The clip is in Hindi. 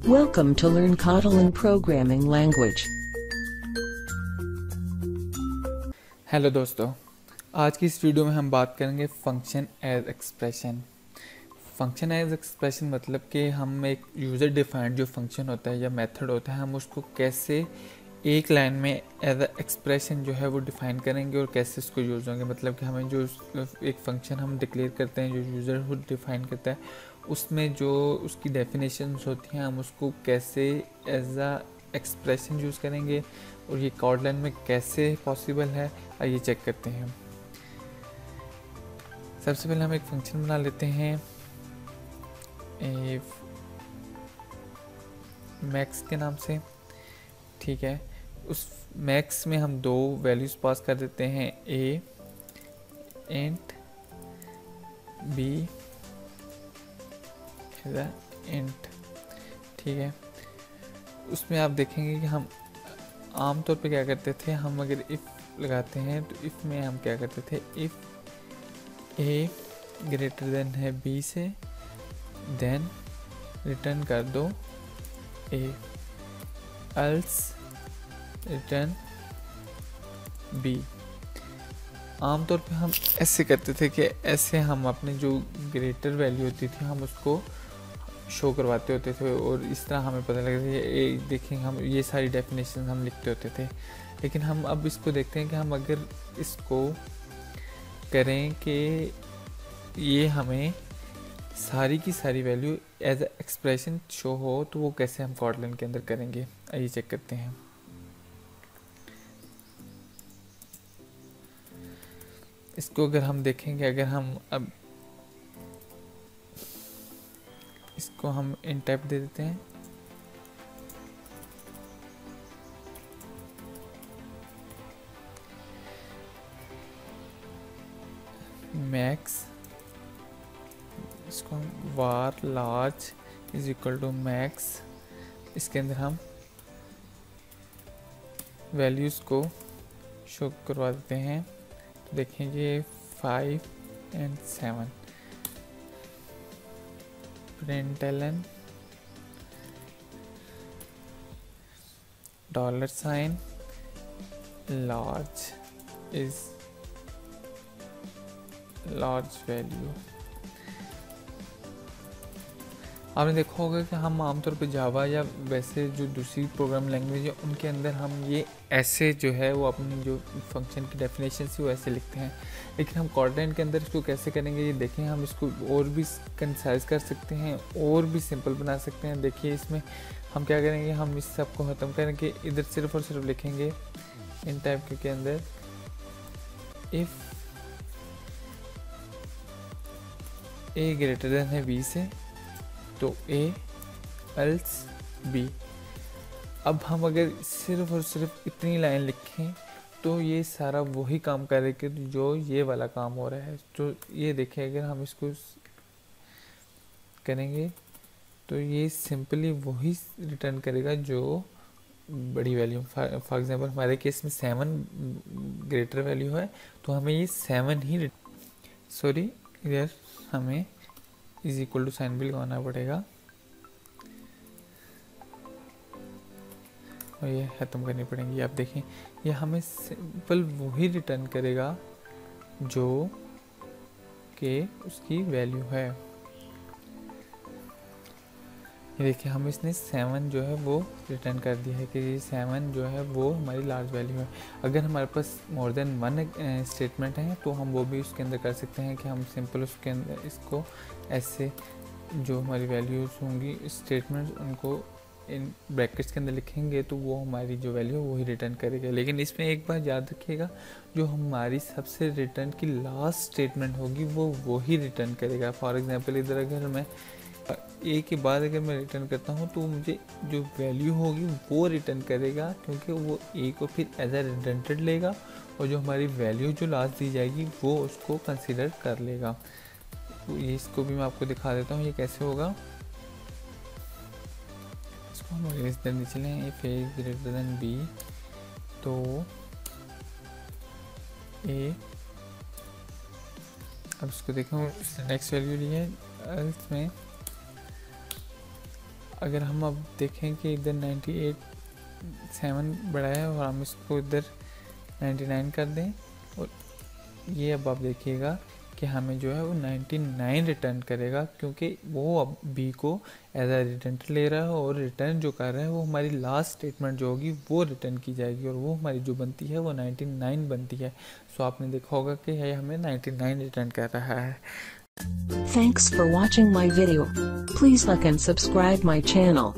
Welcome to Learn Kotlin Programming Language. Hello दोस्तों, आज की इस वीडियो में हम बात करेंगे function as expression. Function as expression मतलब कि हम एक यूज़र डिफाइंड जो फंक्शन होता है या मेथड होता है, हम उसको कैसे एक लाइन में एज एक्सप्रेशन जो है वो डिफ़ाइन करेंगे और कैसे उसको यूज़ होंगे। मतलब कि हमें जो एक फंक्शन हम डिक्लेयर करते हैं, जो यूज़र खुद डिफ़ाइन करता है, उसमें जो उसकी डेफिनेशंस होती हैं, हम उसको कैसे एज अ एक्सप्रेशन यूज़ करेंगे और ये कोटलिन में कैसे पॉसिबल है, आइए चेक करते हैं। सबसे पहले हम एक फंक्शन बना लेते हैं मैक्स के नाम से। ठीक है, उस मैक्स में हम दो वैल्यूज़ पास कर देते हैं, ए इंट बी इंट। ठीक है, उसमें आप देखेंगे कि हम आमतौर पे क्या करते थे, हम अगर इफ़ लगाते हैं तो इफ़ में हम क्या करते थे, इफ़ ए ग्रेटर देन है बी से, देन रिटर्न कर दो ए, एल्स रिटर्न बी। आमतौर पे हम ऐसे करते थे कि ऐसे हम अपने जो ग्रेटर वैल्यू होती थी हम उसको शो करवाते होते थे और इस तरह हमें पता लगता था, देखेंगे हम ये सारी डेफिनेशन हम लिखते होते थे। लेकिन हम अब इसको देखते हैं कि हम अगर इसको करें कि ये हमें सारी की सारी value as a expression show हो, तो वो कैसे हम कोटलिन के अंदर करेंगे, आइए चेक करते हैं। इसको अगर हम देखेंगे, अगर हम अब इसको हम इन टाइप दे देते हैं, मैक्स, इसको हम वार large is equal to max, इसके अंदर हम वैल्यूज़ को शो करवा देते हैं। तो देखेंगे 5 और 7, println $, large is large value. आपने देखा होगा कि हम आमतौर पर जावा या वैसे जो दूसरी प्रोग्राम लैंग्वेज है उनके अंदर हम ये ऐसे जो है वो अपनी जो फंक्शन की डेफिनेशन से वो ऐसे लिखते हैं, लेकिन हम कोटलिन के अंदर इसको कैसे करेंगे ये देखें। हम इसको और भी कंसाइज कर सकते हैं और भी सिंपल बना सकते हैं। देखिए इसमें हम क्या करेंगे, हम इस सब को ख़त्म करेंगे, इधर सिर्फ और सिर्फ लिखेंगे इन टाइप के अंदर इफ़ ए ग्रेटर देन है बी से, तो ए एल्स बी। अब हम अगर सिर्फ और सिर्फ इतनी लाइन लिखें तो ये सारा वही काम करेगा जो ये वाला काम हो रहा है। तो ये देखें, अगर हम इसको करेंगे तो ये सिंपली वही रिटर्न करेगा जो बड़ी वैल्यू। फॉर एग्जांपल हमारे केस में 7 ग्रेटर वैल्यू है, तो हमें ये 7 ही इधर हमें इज इक्वल टू साइन भी लगाना पड़ेगा और ये ख़त्म करनी पड़ेगी। आप देखें ये हमें सिंपल वही रिटर्न करेगा जो कि उसकी वैल्यू है। ये देखिए हम इसने 7 जो है वो रिटर्न कर दिया है कि ये 7 जो है वो हमारी लार्ज वैल्यू है। अगर हमारे पास मोर देन 1 स्टेटमेंट है तो हम वो भी उसके अंदर कर सकते हैं कि हम सिंपल उसके अंदर इसको ऐसे जो हमारी वैल्यूज़ होंगी स्टेटमेंट्स उनको इन ब्रैकेट्स के अंदर लिखेंगे तो वो हमारी जो वैल्यू है वही रिटर्न करेगा। लेकिन इसमें एक बार याद रखिएगा, जो हमारी सबसे रिटर्न की लास्ट स्टेटमेंट होगी वो वही रिटर्न करेगा। फॉर एग्जांपल इधर अगर मैं ए के बाद अगर मैं रिटर्न करता हूँ तो मुझे जो वैल्यू होगी वो रिटर्न करेगा, क्योंकि वो ए को फिर एज ए रिडंडेंट लेगा और जो हमारी वैल्यू जो लास्ट दी जाएगी वो उसको कंसीडर कर लेगा। तो ये इसको भी मैं आपको दिखा देता हूँ ये कैसे होगा। इसको हम अगर इस तरह नीचे लें, if A greater than B, तो ए अब इसको देखें, उसने नेक्स्ट वैल्यू ली है। इसमें अगर हम अब देखें कि इधर 98.7 बड़ा है और हम इसको इधर 99 कर दें, और ये अब आप देखिएगा कि हमें जो है वो 99 रिटर्न करेगा, क्योंकि वो अब बी को एज अ रिटर्न ले रहा है और रिटर्न जो कर रहा है वो हमारी लास्ट स्टेटमेंट जो होगी वो रिटर्न की जाएगी, और वो हमारी जो बनती है वो 99 बनती है। सो आपने देखा होगा कि ये हमें 99 रिटर्न कर रहा है। Thanks for watching my video. Please like and subscribe my channel.